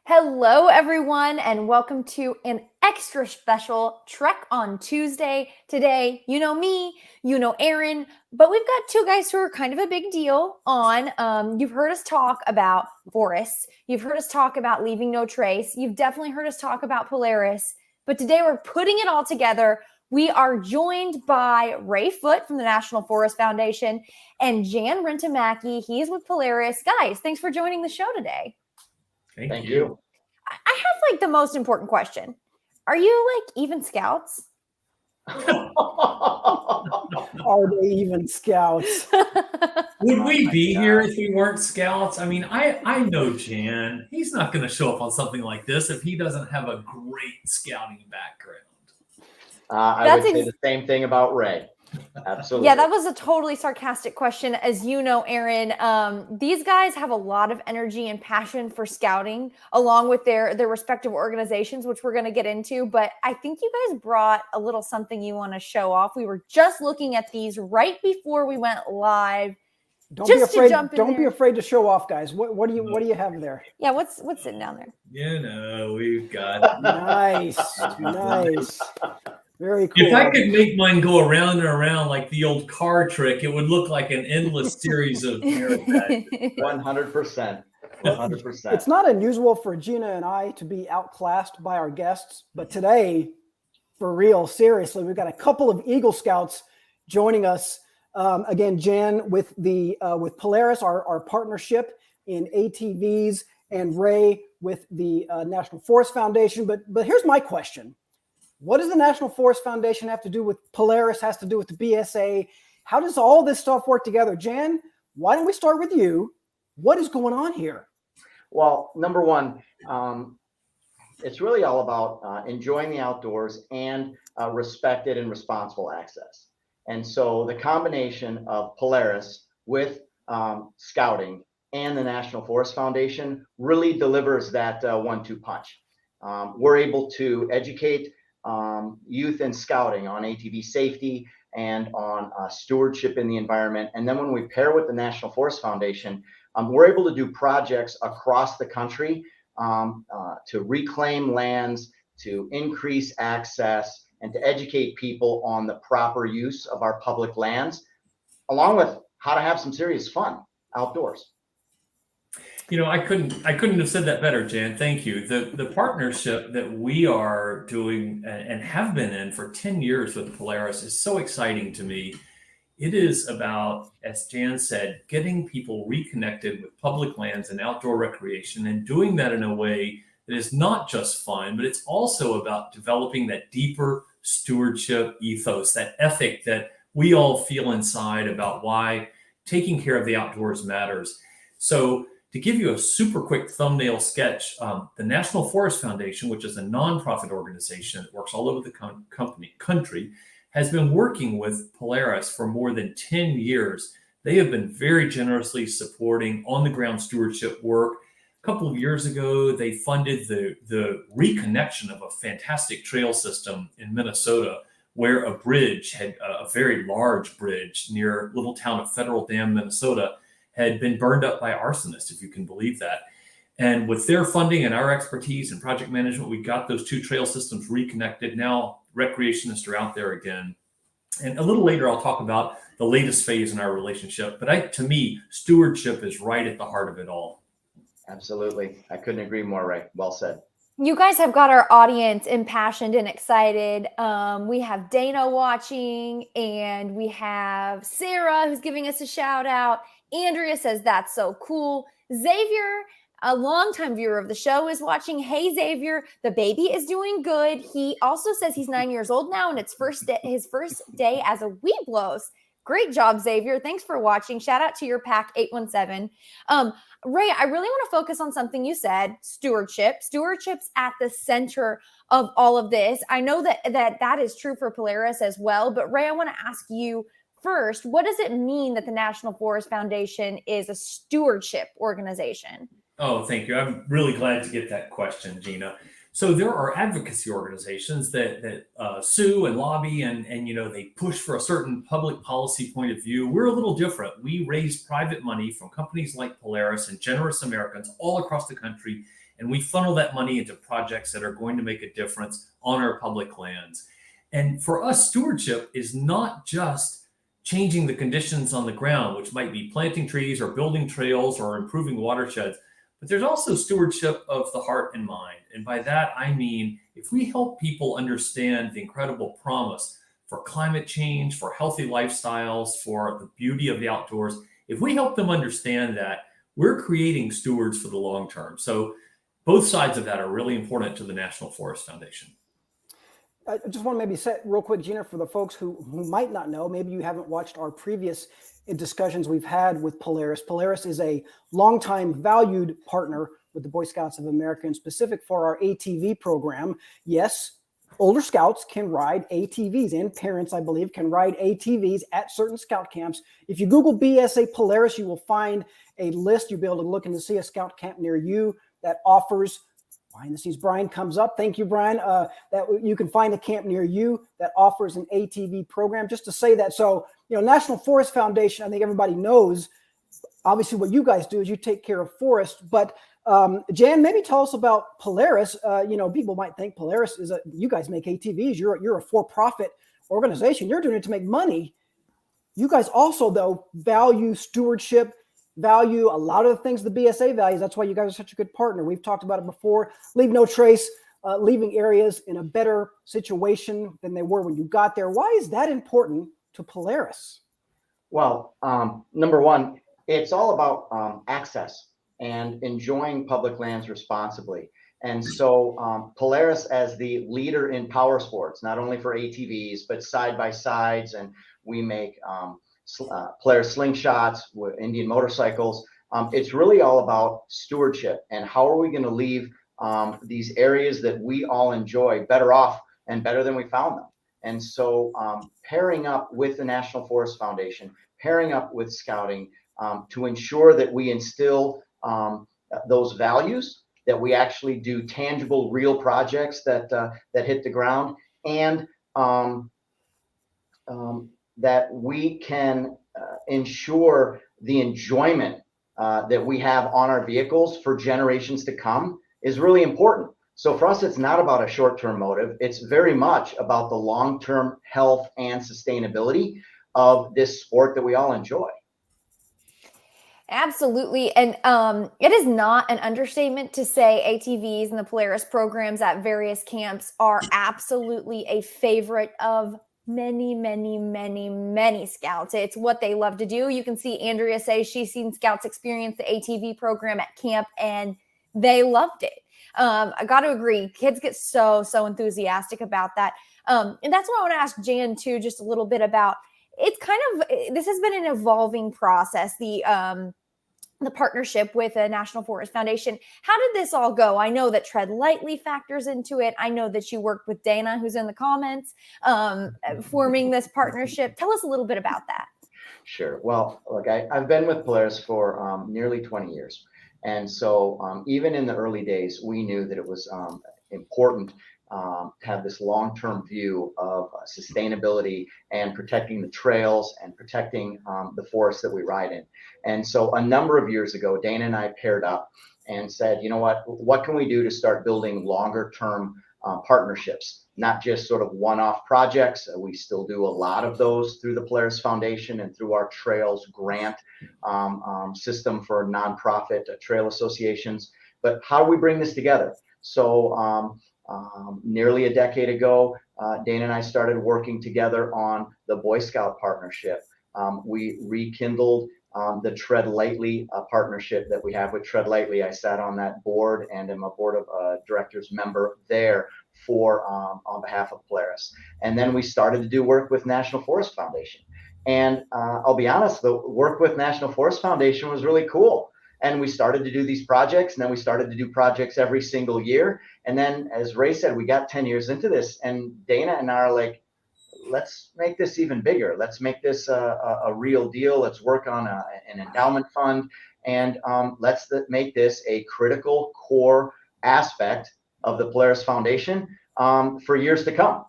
Hello, everyone, and welcome to an extra special Trek on Tuesday. Today, you know me, you know Aaron, but we've got two guys who are kind of a big deal on. You've heard us talk about forests. You've heard us talk about leaving no trace. You've definitely heard us talk about Polaris. But today we're putting it all together. We are joined by Ray Foote from the National Forest Foundation and Jan Rentamaki. He's with Polaris. Guys, thanks for joining the show today. Thank you. I have the most important question. Are you even scouts? Are they even scouts? Would we be here if we weren't scouts? I mean, I know Jan. He's not going to show up on something like this if he doesn't have a great scouting background. I would say the same thing about Ray. Absolutely. Yeah, that was a totally sarcastic question. As you know, Aaron, these guys have a lot of energy and passion for scouting, along with their respective organizations, which we're going to get into. But I think you guys brought a little something you want to show off. We were just looking at these right before we went live. Don't be afraid. Don't be afraid to show off, guys. What do you have there? Yeah, what's sitting down there? We've got nice. Very cool. If I could make mine go around and around like the old car trick, it would look like an endless series of 100%. 100%. It's not unusual for Gina and I to be outclassed by our guests, but today, for real, seriously, we've got a couple of Eagle Scouts joining us. Again, Jan with Polaris, our partnership in ATVs, and Ray with the National Forest Foundation. But here's my question. What does the National Forest Foundation have to do with Polaris, has to do with the BSA? How does all this stuff work together? Jan, why don't we start with you? What is going on here? Well, number one, it's really all about enjoying the outdoors and respected and responsible access. And so the combination of Polaris with scouting and the National Forest Foundation really delivers that 1-2 punch. We're able to educate youth in scouting on ATV safety and on stewardship in the environment. And then when we pair with the National Forest Foundation, we're able to do projects across the country to reclaim lands, to increase access, and to educate people on the proper use of our public lands, along with how to have some serious fun outdoors. I couldn't have said that better, Jan. Thank you. The partnership that we are doing and have been in for 10 years with Polaris is so exciting to me. It is about, as Jan said, getting people reconnected with public lands and outdoor recreation, and doing that in a way that is not just fun, but it's also about developing that deeper stewardship ethos, that ethic that we all feel inside about why taking care of the outdoors matters. So to give you a super quick thumbnail sketch, the National Forest Foundation, which is a nonprofit organization that works all over the country, has been working with Polaris for more than 10 years. They have been very generously supporting on-the-ground stewardship work. A couple of years ago, they funded the reconnection of a fantastic trail system in Minnesota, where a bridge, a very large bridge near little town of Federal Dam, Minnesota, had been burned up by arsonists, if you can believe that. And with their funding and our expertise in project management, we got those two trail systems reconnected. Now recreationists are out there again. And a little later, I'll talk about the latest phase in our relationship. But to me, stewardship is right at the heart of it all. Absolutely. I couldn't agree more, Ray. Well said. You guys have got our audience impassioned and excited. We have Dana watching, and we have Sarah who's giving us a shout out. Andrea says, that's so cool. Xavier, a longtime viewer of the show, is watching. Hey, Xavier, the baby is doing good. He also says he's 9 years old now, and it's his first day as a Weeblos. Great job, Xavier. Thanks for watching. Shout out to your pack 817. Ray, I really want to focus on something you said, stewardship. Stewardship's at the center of all of this. I know that is true for Polaris as well, but Ray, I want to ask you first, what does it mean that the National Forest Foundation is a stewardship organization? Oh, thank you. I'm really glad to get that question, Gina. So there are advocacy organizations that sue and lobby and they push for a certain public policy point of view. We're a little different. We raise private money from companies like Polaris and generous Americans all across the country, and we funnel that money into projects that are going to make a difference on our public lands. And for us, stewardship is not just changing the conditions on the ground, which might be planting trees or building trails or improving watersheds, but there's also stewardship of the heart and mind. And by that, I mean, if we help people understand the incredible promise for climate change, for healthy lifestyles, for the beauty of the outdoors, if we help them understand that, we're creating stewards for the long term. So both sides of that are really important to the National Forest Foundation. I just want to maybe say real quick, Gina, for the folks who might not know, maybe you haven't watched our previous discussions we've had with Polaris. Polaris is a longtime valued partner with the Boy Scouts of America, and specific for our ATV program. Yes, older scouts can ride ATVs, and parents, I believe, can ride ATVs at certain scout camps. If you Google BSA Polaris, you will find a list. You'll be able to look and to see a scout camp near you that offers. Behind the scenes, Brian comes up. Thank you, Brian. That you can find a camp near you that offers an ATV program. Just to say that, so National Forest Foundation, I think everybody knows. Obviously, what you guys do is you take care of forests. But Jan, maybe tell us about Polaris. People might think Polaris is you guys make ATVs. You're a for-profit organization. You're doing it to make money. You guys also, though, value stewardship. Value a lot of the things the BSA values. That's why you guys are such a good partner. We've talked about it before. Leave no trace, leaving areas in a better situation than they were when you got there. Why is that important to Polaris? Well, number one, it's all about access and enjoying public lands responsibly. And so Polaris, as the leader in power sports, not only for ATVs, but side-by-sides, and we make Polaris slingshots with Indian motorcycles. It's really all about stewardship and how are we going to leave these areas that we all enjoy better off and better than we found them. And so pairing up with the National Forest Foundation, pairing up with scouting to ensure that we instill those values, that we actually do tangible, real projects that hit the ground, and that we can ensure the enjoyment that we have on our vehicles for generations to come is really important. So for us, it's not about a short-term motive. It's very much about the long-term health and sustainability of this sport that we all enjoy. Absolutely. And it is not an understatement to say ATVs and the Polaris programs at various camps are absolutely a favorite of many, many, many, many scouts. It's what they love to do. You can see Andrea say she's seen scouts experience the ATV program at camp and they loved it. I got to agree. Kids get so enthusiastic about that. And that's what I want to ask Jan too, just a little bit about. It's kind of, this has been an evolving process. The partnership with the National Forest Foundation. How did this all go? I know that Tread Lightly factors into it. I know that you worked with Dana, who's in the comments, forming this partnership. Tell us a little bit about that. Sure. Well, look, I've been with Polaris for nearly 20 years. And so even in the early days, we knew that it was important to have this long-term view of sustainability and protecting the trails and protecting the forests that we ride in. And so a number of years ago, Dana and I paired up and said, you know what can we do to start building longer-term partnerships, not just sort of one-off projects. We still do a lot of those through the Polaris Foundation and through our Trails grant system for nonprofit trail associations. But how do we bring this together? So nearly a decade ago, Dana and I started working together on the Boy Scout partnership. We rekindled the Tread Lightly partnership that we have with Tread Lightly. I sat on that board and am a board of directors member there for on behalf of Polaris. And then we started to do work with National Forest Foundation. And I'll be honest, the work with National Forest Foundation was really cool. And we started to do these projects, and then we started to do projects every single year. And then, as Ray said, we got 10 years into this, and Dana and I are like, let's make this even bigger. Let's make this a real deal. Let's work on an endowment fund, and let's make this a critical core aspect of the Polaris Foundation for years to come.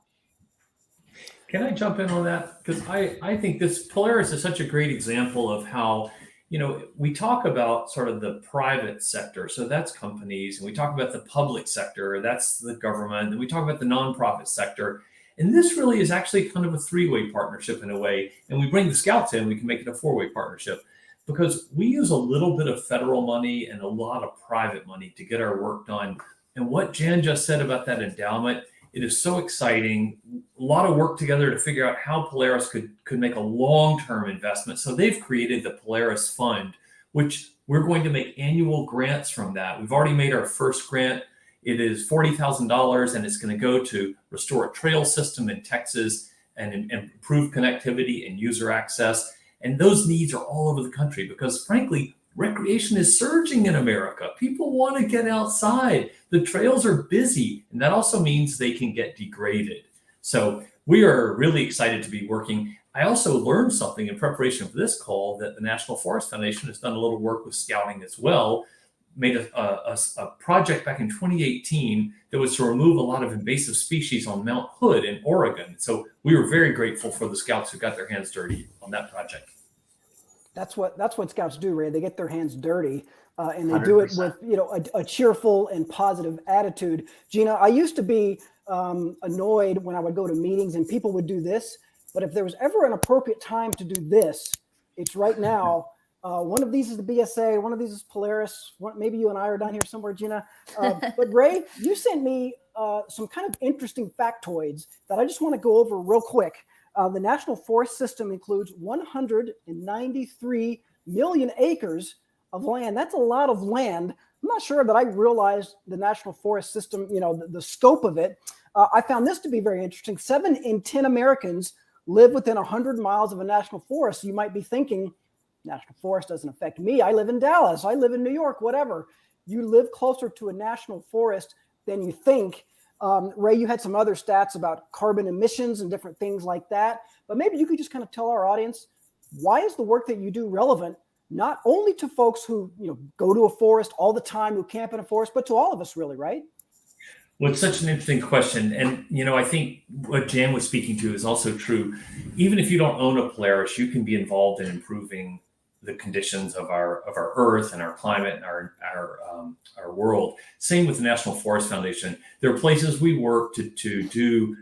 Can I jump in on that? Because I think this Polaris is such a great example of how we talk about sort of the private sector, so that's companies, and we talk about the public sector, that's the government, and we talk about the nonprofit sector. And this really is actually kind of a three-way partnership in a way. And we bring the Scouts in, we can make it a four-way partnership because we use a little bit of federal money and a lot of private money to get our work done. And what Jan just said about that endowment, it is so exciting. A lot of work together to figure out how Polaris could make a long-term investment. So they've created the Polaris Fund, which we're going to make annual grants from that. We've already made our first grant. It is $40,000, and it's going to go to restore a trail system in Texas and improve connectivity and user access. And those needs are all over the country because, frankly, recreation is surging in America. People want to get outside. The trails are busy, and that also means they can get degraded. So we are really excited to be working. I also learned something in preparation for this call that the National Forest Foundation has done a little work with scouting as well, made a project back in 2018 that was to remove a lot of invasive species on Mount Hood in Oregon. So we were very grateful for the Scouts who got their hands dirty on that project. That's what Scouts do, Ray. They get their hands dirty, and they do it with a cheerful and positive attitude. Gina, I used to be annoyed when I would go to meetings and people would do this, but if there was ever an appropriate time to do this, it's right now. One of these is the BSA, one of these is Polaris. Maybe you and I are down here somewhere, Gina. But Ray, you sent me some kind of interesting factoids that I just want to go over real quick. The National Forest System includes 193 million acres of land. That's a lot of land. I'm not sure that I realized the National Forest System, the scope of it. I found this to be very interesting. 7 in 10 Americans live within 100 miles of a national forest. You might be thinking, national forest doesn't affect me. I live in Dallas. I live in New York, whatever. You live closer to a national forest than you think. Ray, you had some other stats about carbon emissions and different things like that. But maybe you could just kind of tell our audience, why is the work that you do relevant, not only to folks who go to a forest all the time, who camp in a forest, but to all of us really, right? Well, it's such an interesting question. And, I think what Jan was speaking to is also true. Even if you don't own a Polaris, you can be involved in improving the conditions of our earth and our climate and our world. Same with the National Forest Foundation. There are places we work to do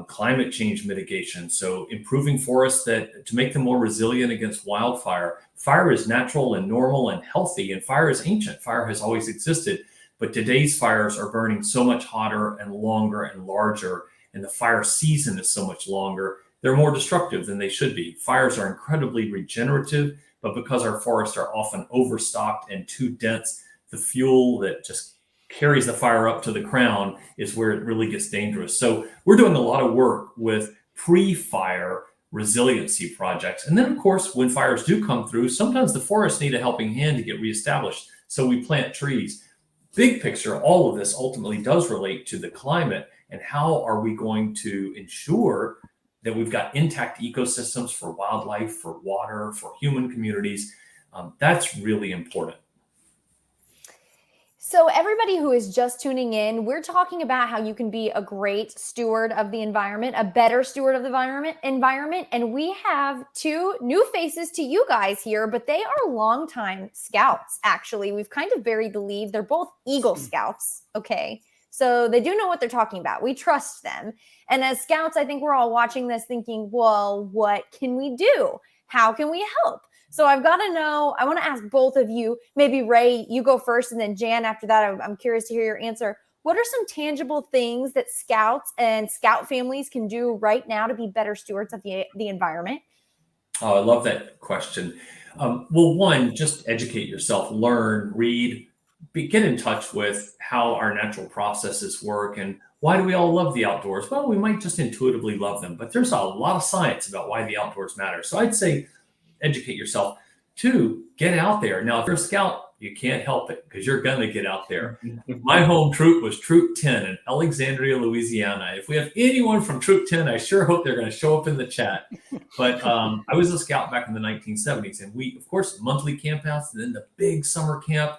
climate change mitigation. So improving forests to make them more resilient against wildfire. Fire is natural and normal and healthy, and fire is ancient. Fire has always existed, but today's fires are burning so much hotter and longer and larger, and the fire season is so much longer. They're more destructive than they should be. Fires are incredibly regenerative, but because our forests are often overstocked and too dense, the fuel that just carries the fire up to the crown is where it really gets dangerous. So we're doing a lot of work with pre-fire resiliency projects. And then, of course, when fires do come through, sometimes the forests need a helping hand to get reestablished. So we plant trees. Big picture, all of this ultimately does relate to the climate and how are we going to ensure that we've got intact ecosystems for wildlife, for water, for human communities. That's really important. So everybody who is just tuning in, we're talking about how you can be a great steward of the environment, a better steward of the environment. And we have 2 new faces to you guys here, but they are longtime Scouts, actually. We've kind of buried the lead. They're both Eagle Scouts, okay? So they do know what they're talking about. We trust them. And as Scouts, I think we're all watching this thinking, well, what can we do? How can we help? So I've got to know, I want to ask both of you, maybe Ray, you go first, and then Jan after that. I'm curious to hear your answer. What are some tangible things that Scouts and Scout families can do right now to be better stewards of the environment? Oh, I love that question. Well, one, just educate yourself, learn, read, get in touch with how our natural processes work and why do we all love the outdoors? Well, we might just intuitively love them, but there's a lot of science about why the outdoors matter. So I'd say educate yourself. 2, get out there. Now, if you're a Scout, you can't help it because you're going to get out there. My home troop was Troop 10 in Alexandria, Louisiana. If we have anyone from Troop 10, I sure hope they're going to show up in the chat. But I was a Scout back in the 1970s, and we, of course, monthly campouts and then the big summer camp.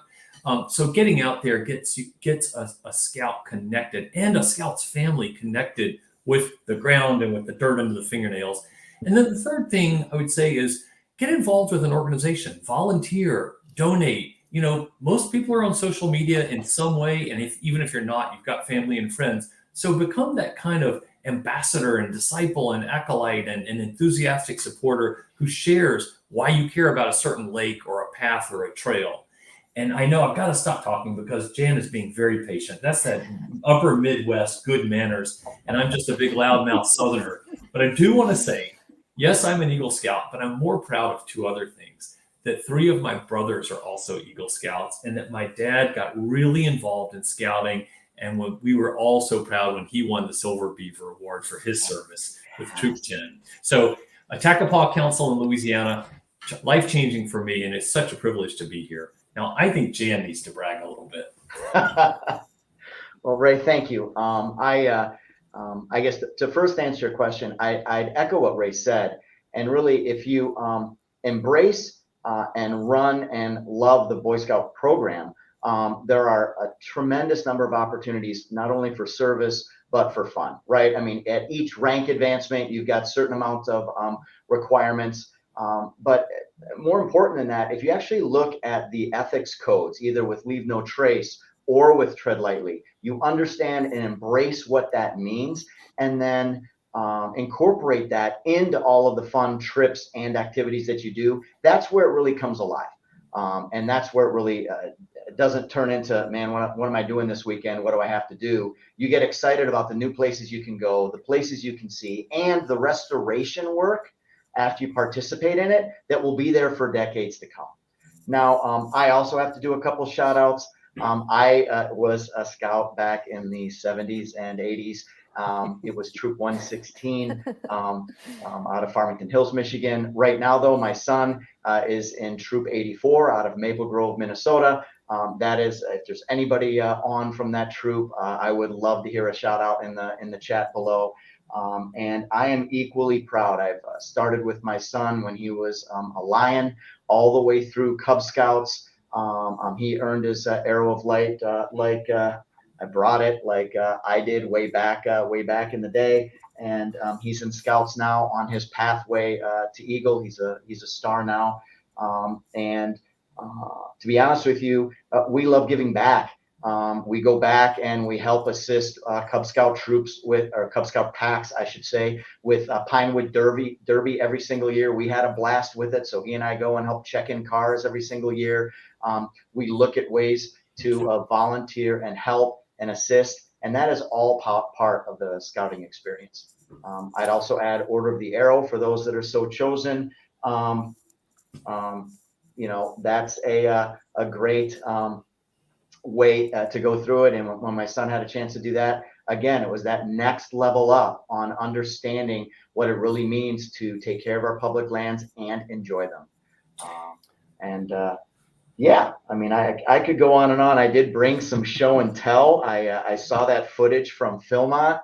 So getting out there gets a Scout connected and a Scout's family connected with the ground and with the dirt under the fingernails. And then the third thing I would say is get involved with an organization, volunteer, donate. Most people are on social media in some way. And even if you're not, you've got family and friends. So become that kind of ambassador and disciple and acolyte and enthusiastic supporter who shares why you care about a certain lake or a path or a trail. And I know I've got to stop talking because Jan is being very patient. That's that upper Midwest good manners. And I'm just a big loudmouth Southerner. But I do want to say, yes, I'm an Eagle Scout, but I'm more proud of two other things. That 3 of my brothers are also Eagle Scouts, and that my dad got really involved in scouting. And we were all so proud when he won the Silver Beaver Award for his service with Troop 10. So Attakapaw Council in Louisiana, life-changing for me, and it's such a privilege to be here. Now, I think Jan needs to brag a little bit. Well, Ray, thank you. I guess to first answer your question, I'd echo what Ray said. And really, if you embrace and run and love the Boy Scout program, there are a tremendous number of opportunities, not only for service, but for fun, right? I mean, at each rank advancement, you've got certain amounts of requirements. But more important than that, if you actually look at the ethics codes, either with Leave No Trace or with Tread Lightly, you understand and embrace what that means, and then incorporate that into all of the fun trips and activities that you do. That's where it really comes alive. And that's where it really doesn't turn into, man, what am I doing this weekend? What do I have to do? You get excited about the new places you can go, the places you can see, and the restoration work after you participate in it that will be there for decades to come. Now, I also have to do a couple shout outs. I was a scout back in the 70s and 80s. It was Troop 116 out of Farmington Hills, Michigan. Right now, though, my son is in Troop 84 out of Maple Grove, Minnesota. That is, if there's anybody on from that troop, I would love to hear a shout out in the chat below. And I am equally proud. I've started with my son when he was a Lion, all the way through Cub Scouts. He earned his Arrow of Light like I brought it, like I did way back in the day. And he's in Scouts now on his pathway to Eagle. He's a star now. And to be honest with you, we love giving back. We go back and we help assist Cub Scout troops or Cub Scout packs, I should say, with Pinewood Derby every single year. We had a blast with it. So he and I go and help check in cars every single year. We look at ways to volunteer and help and assist. And that is all part of the scouting experience. I'd also add Order of the Arrow for those that are so chosen. That's a great way to go through it. And when my son had a chance to do that, again, it was that next level up on understanding what it really means to take care of our public lands and enjoy them. Yeah, I mean, I could go on and on. I did bring some show and tell. I saw that footage from Philmont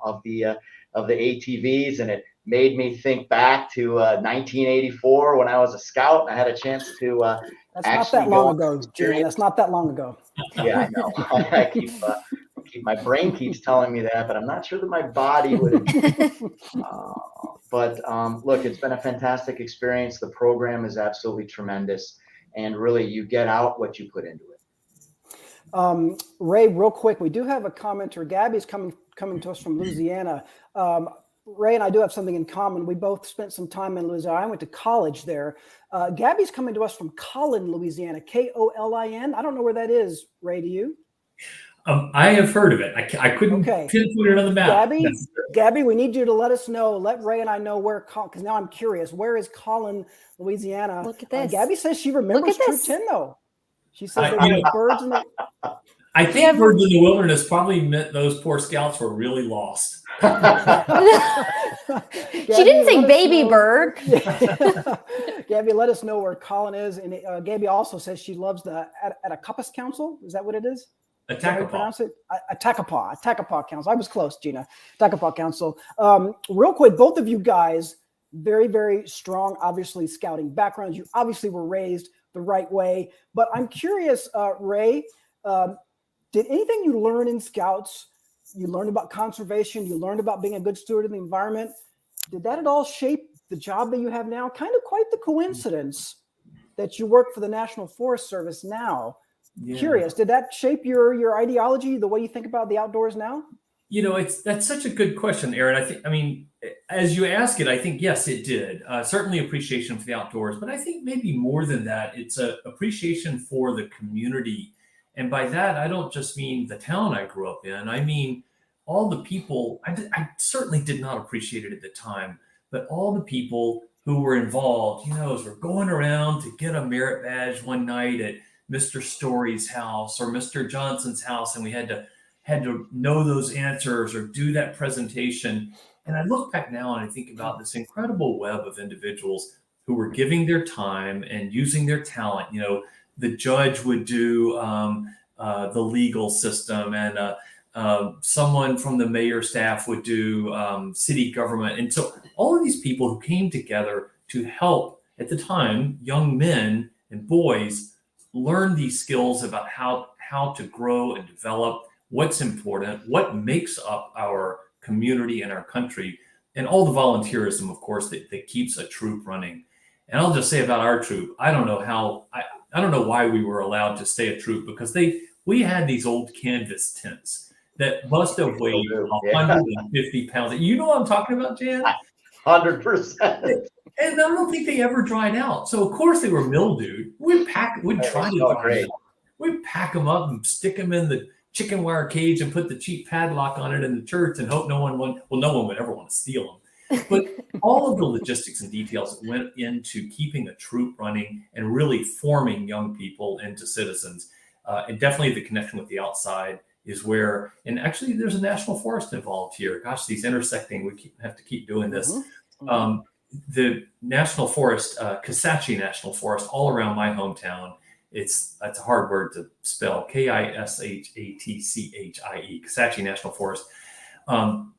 of the ATVs, and it made me think back to 1984 when I was a scout. And I had a chance to That's not that long ago, Jerry. That's not that long ago. Yeah, I know. I my brain keeps telling me that, but I'm not sure that my body would. But look, it's been a fantastic experience. The program is absolutely tremendous, and really, you get out what you put into it. Ray, real quick, we do have a commenter. Gabby's coming to us from Louisiana. Ray and I do have something in common. We both spent some time in Louisiana. I went to college there. Gabby's coming to us from Collin, Louisiana, Kolin. I don't know where that is. Ray, do you? I have heard of it. I couldn't pinpoint it on the map. Gabby, we need you to let us know. Let Ray and I know where, because now I'm curious. Where is Collin, Louisiana? Look at this. Gabby says she remembers Troop 10, though. She says there were birds in the... I think birds in the wilderness probably meant those poor scouts were really lost. She didn't say baby bird. Gabby, let us know where Collin is. And Gabby also says she loves the Attakapaw Council. Is that what it is? Attakapaw. Attakapaw Council. I was close, Gina. Attakapaw Council. Real quick, both of you guys, very, very strong, obviously, scouting backgrounds. You obviously were raised the right way. But I'm curious, Ray, did anything you learn in Scouts, you learned about conservation, you learned about being a good steward of the environment, did that at all shape the job that you have now, kind of quite the coincidence that you work for the National Forest Service now. Yeah. Curious, did that shape your ideology, the way you think about the outdoors now? That's such a good question, Aaron. I mean, as you ask it, I think, yes, it did. Certainly appreciation for the outdoors, but I think maybe more than that, it's a appreciation for the community. And by that, I don't just mean the town I grew up in. I mean, all the people, I certainly did not appreciate it at the time, but all the people who were involved, as we're going around to get a merit badge one night at Mr. Story's house or Mr. Johnson's house, and we had to know those answers or do that presentation. And I look back now and I think about this incredible web of individuals who were giving their time and using their talent. The judge would do the legal system, and someone from the mayor staff would do city government. And so all of these people who came together to help, at the time, young men and boys learn these skills about how to grow and develop, what's important, what makes up our community and our country, and all the volunteerism, of course, that keeps a troop running. And I'll just say about our troop, I don't know why we were allowed to stay a troop, because we had these old canvas tents that must have weighed 150 pounds. You know what I'm talking about, Jan? 100%. And I don't think they ever dried out. So of course they were mildewed. We'd try to dry them out. We'd pack them up and stick them in the chicken wire cage and put the cheap padlock on it in the church and hope no one would ever want to steal them. But all of the logistics and details that went into keeping a troop running and really forming young people into citizens, and definitely the connection with the outside is where, and actually there's a national forest involved here. Gosh, these intersecting, we have to keep doing this. The national forest, Kisatchie National Forest, all around my hometown. That's a hard word to spell. Kishatchie, Kisatchie National Forest.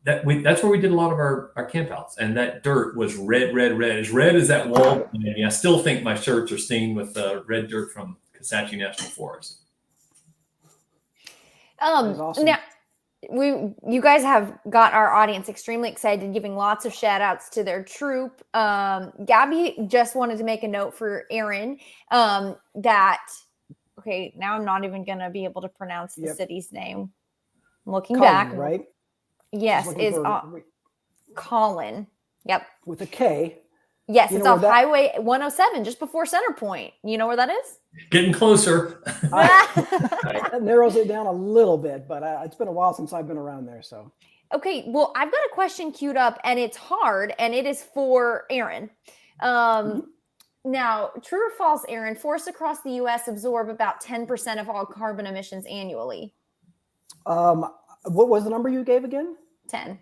That's where we did a lot of our campouts, and that dirt was red, as red as that wall. I still think my shirts are stained with red dirt from Kisatchie National Forest. Awesome. Now, you guys have got our audience extremely excited, giving lots of shout outs to their troop. Gabby just wanted to make a note for Aaron that, okay, now I'm not even going to be able to pronounce the city's name. I'm looking Colin, back. Right? Yes, is Colin. Yep. With a K. Yes, it's off Highway 107, just before Center Point. You know where that is? Getting closer. That narrows it down a little bit, but it's been a while since I've been around there. So, okay, well, I've got a question queued up, and it's hard, and it is for Aaron. Now, true or false, Aaron? Forests across the U.S. absorb about 10% of all carbon emissions annually. What was the number you gave again? 10.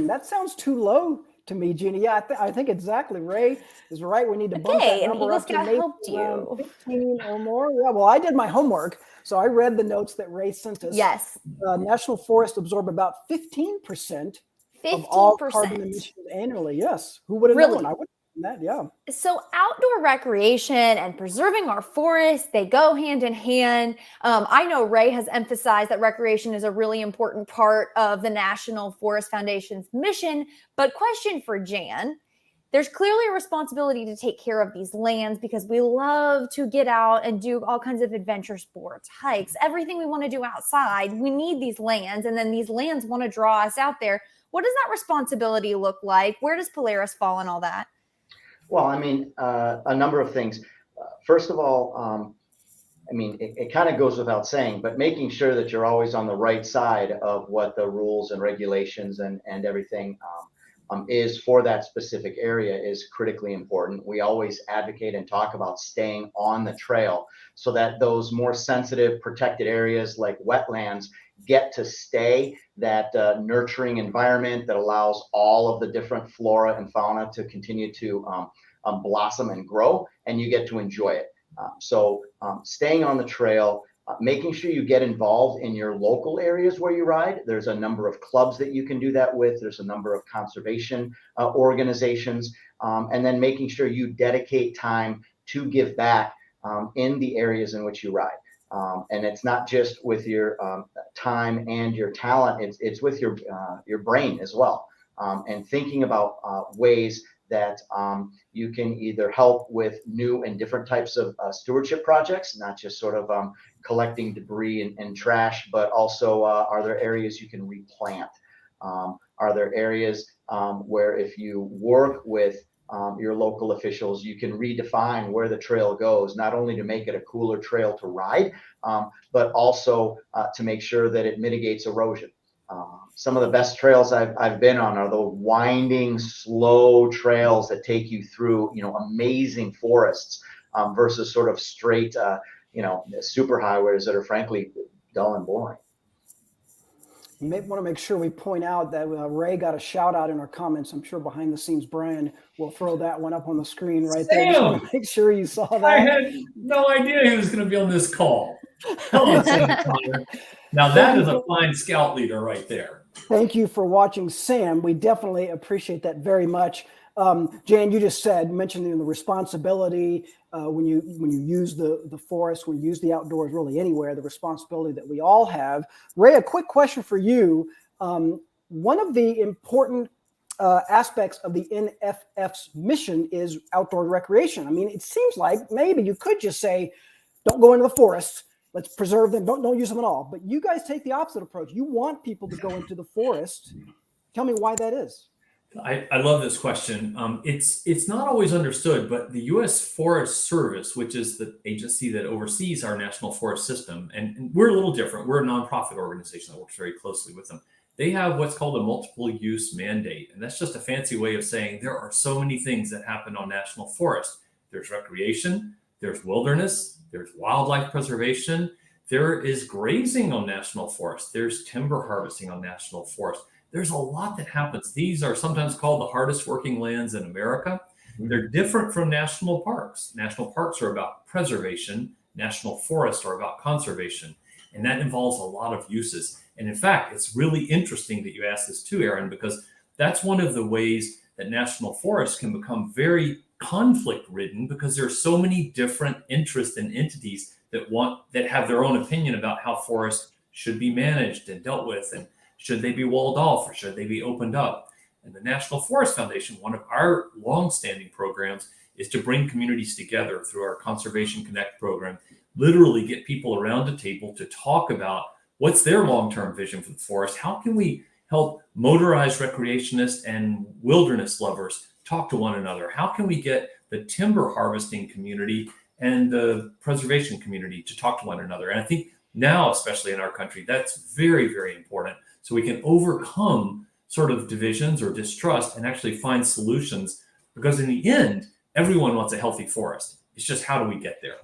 That sounds too low to me, Jeannie. Yeah, I think exactly. Ray is right. We need to bump that number up to maybe 15 or more. Yeah, well, I did my homework, so I read the notes that Ray sent us. Yes. National forests absorb about 15% of all carbon emissions annually. Yes. Who would have known? I would have known that, yeah. So outdoor recreation and preserving our forests, they go hand in hand. I know Ray has emphasized that recreation is a really important part of the National Forest Foundation's mission. But question for Jan, there's clearly a responsibility to take care of these lands because we love to get out and do all kinds of adventure sports, hikes, everything we want to do outside. We need these lands, and then these lands want to draw us out there. What does that responsibility look like? Where does Polaris fall in all that? Well, I mean, a number of things. First of all, I mean, it kind of goes without saying, but making sure that you're always on the right side of what the rules and regulations and everything is for that specific area is critically important. We always advocate and talk about staying on the trail so that those more sensitive protected areas like wetlands get to stay, that nurturing environment that allows all of the different flora and fauna to continue to blossom and grow, and you get to enjoy it. So staying on the trail, making sure you get involved in your local areas where you ride. There's a number of clubs that you can do that with. There's a number of conservation organizations, and then making sure you dedicate time to give back in the areas in which you ride. And it's not just with your time and your talent, it's with your brain as well. And thinking about ways that you can either help with new and different types of stewardship projects, not just sort of collecting debris and trash, but also are there areas you can replant? Are there areas where if you work with your local officials, you can redefine where the trail goes, not only to make it a cooler trail to ride, but also to make sure that it mitigates erosion. Some of the best trails I've been on are the winding, slow trails that take you through, amazing forests versus sort of straight, super highways that are frankly dull and boring. You may want to make sure we point out that Ray got a shout out in our comments. I'm sure behind the scenes, Brian will throw that one up on the screen right there. Just want to make sure you saw that. I had no idea he was going to be on this call. Hello, Sam Connor. Now that is a fine scout leader right there. Thank you for watching, Sam. We definitely appreciate that very much. Jan, you just mentioned the responsibility when you use the forest, when you use the outdoors, really anywhere, the responsibility that we all have. Ray, a quick question for you. One of the important aspects of the NFF's mission is outdoor recreation. I mean, it seems like maybe you could just say, don't go into the forests. Let's preserve them. Don't use them at all. But you guys take the opposite approach. You want people to go into the forest. Tell me why that is. I love this question. It's not always understood, but the U.S. Forest Service, which is the agency that oversees our national forest system, and we're a little different. We're a nonprofit organization that works very closely with them. They have what's called a multiple use mandate. And that's just a fancy way of saying there are so many things that happen on national forest. There's recreation, there's wilderness, there's wildlife preservation, there is grazing on national forest, there's timber harvesting on national forest. There's a lot that happens. These are sometimes called the hardest working lands in America. They're different from national parks. National parks are about preservation. National forests are about conservation. And that involves a lot of uses. And in fact, it's really interesting that you asked this too, Aaron, because that's one of the ways that national forests can become very conflict ridden, because there are so many different interests and entities that have their own opinion about how forests should be managed and dealt with, and should they be walled off or should they be opened up. And the National Forest Foundation, one of our longstanding programs, is to bring communities together through our Conservation Connect program, literally get people around a table to talk about what's their long-term vision for the forest. How can we help motorized recreationists and wilderness lovers talk to one another? How can we get the timber harvesting community and the preservation community to talk to one another? And I think now, especially in our country, that's very, very important. So we can overcome sort of divisions or distrust and actually find solutions, because in the end, everyone wants a healthy forest. It's just, how do we get there?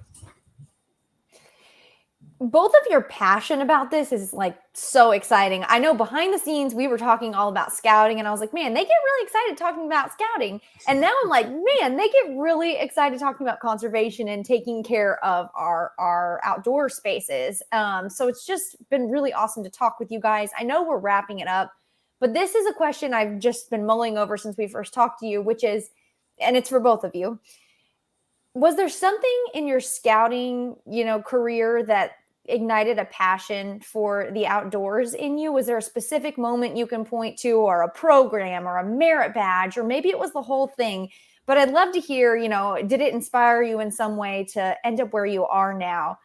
Both of your passion about this is like so exciting. I know behind the scenes, we were talking all about scouting, and I was like, man, they get really excited talking about scouting. And now I'm like, man, they get really excited talking about conservation and taking care of our outdoor spaces. So it's just been really awesome to talk with you guys. I know we're wrapping it up, but this is a question I've just been mulling over since we first talked to you, which is, and it's for both of you. Was there something in your scouting, career that ignited a passion for the outdoors in you? Was there a specific moment you can point to, or a program or a merit badge, or maybe it was the whole thing? But I'd love to hear, did it inspire you in some way to end up where you are now?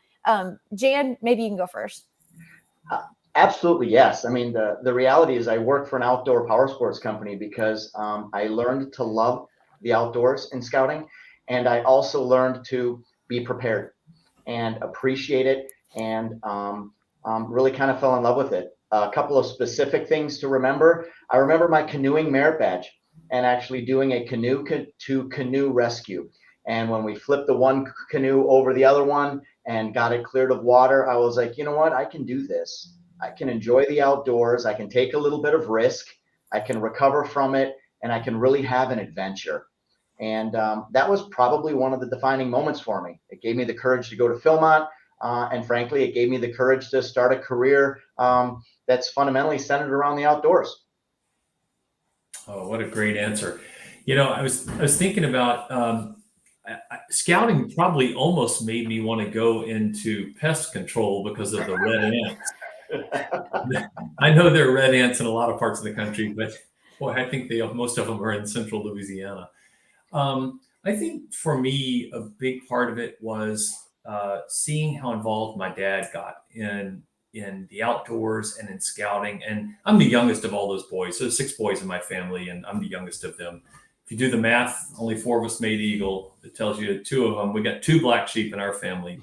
Jan, maybe you can go first. Absolutely, yes. I mean, the reality is I work for an outdoor power sports company because I learned to love the outdoors in scouting. And I also learned to be prepared and appreciate it, and really kind of fell in love with it. A couple of specific things to remember. I remember my canoeing merit badge and actually doing a canoe to canoe rescue. And when we flipped the one canoe over the other one and got it cleared of water, I was like, you know what? I can do this. I can enjoy the outdoors. I can take a little bit of risk. I can recover from it, and I can really have an adventure. And that was probably one of the defining moments for me. It gave me the courage to go to Philmont. And frankly, it gave me the courage to start a career that's fundamentally centered around the outdoors. Oh, what a great answer. I was thinking about scouting probably almost made me want to go into pest control because of the red ants. I know there are red ants in a lot of parts of the country, but boy, I think most of them are in central Louisiana. I think for me, a big part of it was seeing how involved my dad got in the outdoors and in scouting. And I'm the youngest of all those boys. So there's 6 boys in my family, and I'm the youngest of them. If you do the math, only 4 of us made eagle. It tells you 2 of them. We got 2 black sheep in our family.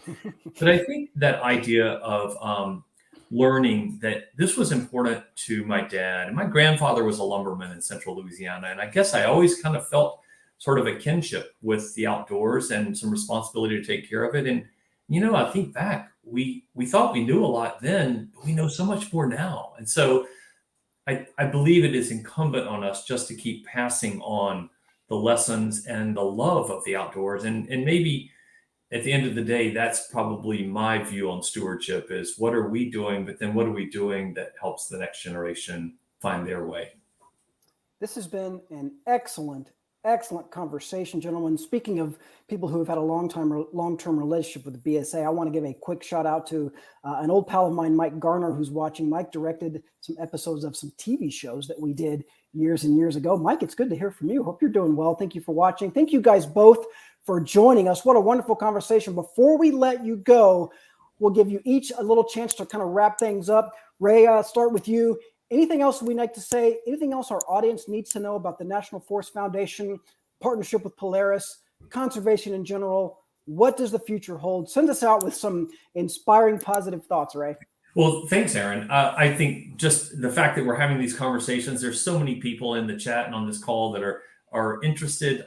But I think that idea of learning that this was important to my dad. And my grandfather was a lumberman in central Louisiana. And I guess I always kind of felt sort of a kinship with the outdoors and some responsibility to take care of it. And, I think back, we thought we knew a lot then, but we know so much more now. And so I believe it is incumbent on us just to keep passing on the lessons and the love of the outdoors. And maybe at the end of the day, that's probably my view on stewardship is what are we doing, but then what are we doing that helps the next generation find their way? This has been an excellent conversation, gentlemen. Speaking of people who have had a long-term relationship with the BSA, I want to give a quick shout out to an old pal of mine, Mike Garner, who's watching. Mike directed some episodes of some TV shows that we did years and years ago. Mike, it's good to hear from you. Hope you're doing well. Thank you for watching. Thank you guys both for joining us. What a wonderful conversation. Before we let you go, we'll give you each a little chance to kind of wrap things up. Ray, start with you. Anything else we'd like to say? Anything else our audience needs to know about the National Forest Foundation, partnership with Polaris, conservation in general? What does the future hold? Send us out with some inspiring, positive thoughts, Ray. Well, thanks, Aaron. I think just the fact that we're having these conversations, there's so many people in the chat and on this call that are interested.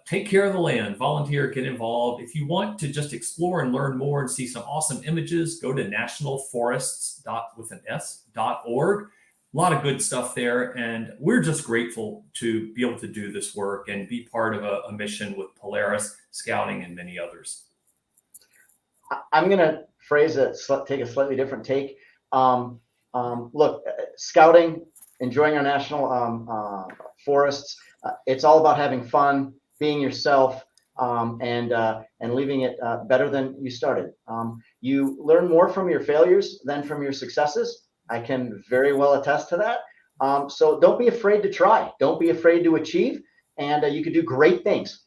Take care of the land, volunteer, get involved. If you want to just explore and learn more and see some awesome images, go to nationalforests.org. A lot of good stuff there. And we're just grateful to be able to do this work and be part of a mission with Polaris, Scouting, and many others. I'm going to phrase it, take a slightly different take. Look, Scouting, enjoying our national forests, it's all about having fun, being yourself, and leaving it better than you started. You learn more from your failures than from your successes. I can very well attest to that. So don't be afraid to try. Don't be afraid to achieve, and you can do great things.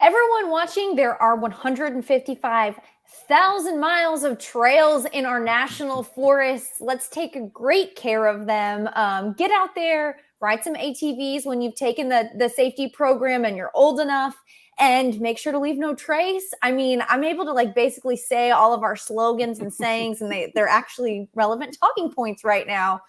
Everyone watching, there are 155,000 miles of trails in our national forests. Let's take great care of them. Get out there, ride some ATVs when you've taken the safety program and you're old enough, and make sure to leave no trace. I mean, I'm able to basically say all of our slogans and sayings, and they're actually relevant talking points right now.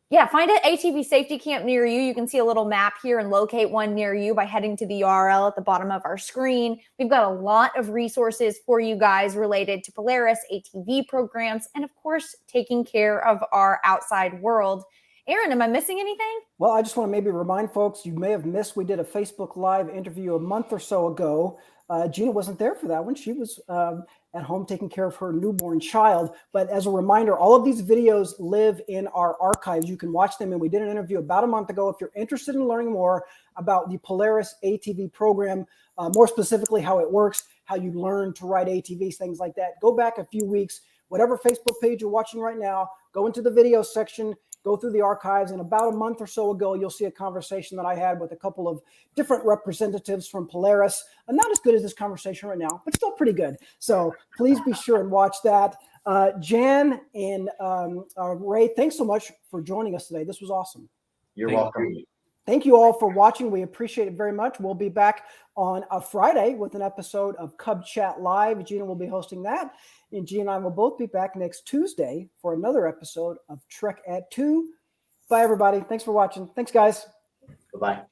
Yeah, find an ATV safety camp near you. You can see a little map here and locate one near you by heading to the URL at the bottom of our screen. We've got a lot of resources for you guys related to Polaris, ATV programs, and of course, taking care of our outside world. Aaron, am I missing anything? Well, I just want to maybe remind folks, you may have missed, we did a Facebook Live interview a month or so ago. Gina wasn't there for that one. She was at home taking care of her newborn child. But as a reminder, all of these videos live in our archives. You can watch them. And we did an interview about a month ago. If you're interested in learning more about the Polaris ATV program, more specifically how it works, how you learn to ride ATVs, things like that, go back a few weeks. Whatever Facebook page you're watching right now, go into the video section, go through the archives, and about a month or so ago, you'll see a conversation that I had with a couple of different representatives from Polaris. Not as good as this conversation right now, but still pretty good. So please be sure and watch that. Jan and Ray, thanks so much for joining us today. This was awesome. You're welcome. Thank you all for watching. We appreciate it very much. We'll be back on a Friday with an episode of Cub Chat Live. Gina will be hosting that. And Gina and I will both be back next Tuesday for another episode of Trek at 2. Bye, everybody. Thanks for watching. Thanks, guys. Goodbye.